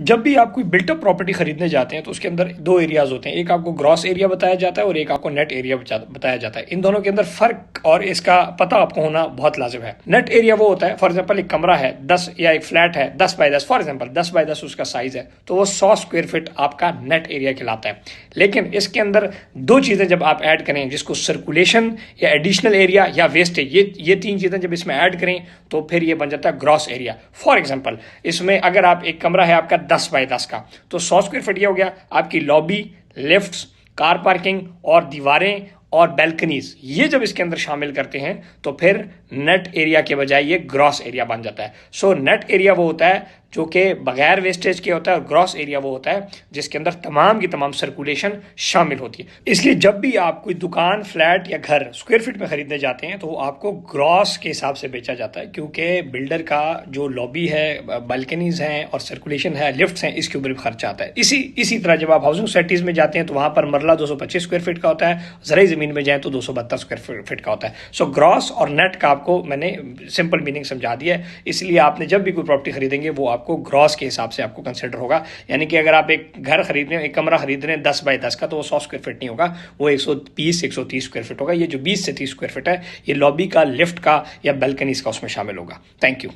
जब भी आप कोई बिल्टअप प्रॉपर्टी खरीदने जाते हैं तो उसके अंदर दो एरियाज होते हैं, एक आपको ग्रॉस एरिया बताया जाता है और एक आपको नेट एरिया बताया जाता है। इन दोनों के अंदर फर्क और इसका पता आपको होना बहुत लाजिम है। नेट एरिया वो होता है, फॉर एग्जांपल एक कमरा है 10 या एक फ्लैट है 10 बाय 10, फॉर एग्जांपल 10 बाय 10 उसका साइज है, तो वो 100 स्क्वायर फीट आपका नेट एरिया कहलाता है। लेकिन इसके अंदर दो चीजें जब आप ऐड करें, जिसको सर्कुलेशन या एडिशनल एरिया या वेस्टेज, ये तीन चीजें जब इसमें ऐड करें तो फिर ये बन जाता है ग्रॉस एरिया। फॉर एग्जांपल इसमें अगर आप एक कमरा है आपका 10 बाय 10 का, तो 100 स्क्वायर फीट ये हो गया आपकी लॉबी, लिफ्ट्स, कार पार्किंग और दीवारें और बैल्कनीज, ये जब इसके अंदर शामिल करते हैं तो फिर नेट एरिया के बजाय ये ग्रॉस एरिया बन जाता है। सो नेट एरिया वो होता है जो कि बगैर वेस्टेज के होता है, और ग्रॉस एरिया वो होता है जिसके अंदर तमाम की तमाम सर्कुलेशन शामिल होती है। इसलिए जब भी आप कोई दुकान, फ्लैट या घर स्क्वायर फीट में खरीदने जाते हैं तो वो आपको ग्रॉस के हिसाब से बेचा जाता है, क्योंकि बिल्डर का जो लॉबी है, बालकनीज हैं और सर्कुलेशन है, लिफ्ट्स हैं, इसके ऊपर भी खर्चा आता है। इसी तरह जब आप हाउसिंग सोसाइटीज में जाते हैं तो वहां पर मरला 225 स्क्वायर फीट का होता है, ज़राई ज़मीन में जाए तो 272 स्क्वायर फीट का होता है। सो ग्रॉस और नेट का आपको मैंने सिंपल मीनिंग समझा दिया है। इसलिए आपने जब भी कोई प्रॉपर्टी खरीदेंगे वो आपको ग्रॉस के हिसाब से आपको कंसिडर होगा। यानी कि अगर आप एक घर खरीद रहे हैं, एक कमरा खरीद रहे हैं 10 बाय 10 का, तो वो 100 स्क्वायर फीट नहीं होगा, वो 120-130 स्क्वायर फीट होगा। ये जो 20 से 30 स्क्वायर फीट है ये लॉबी का, लिफ्ट का या बैल्कनीज का उसमें शामिल होगा। Thank you.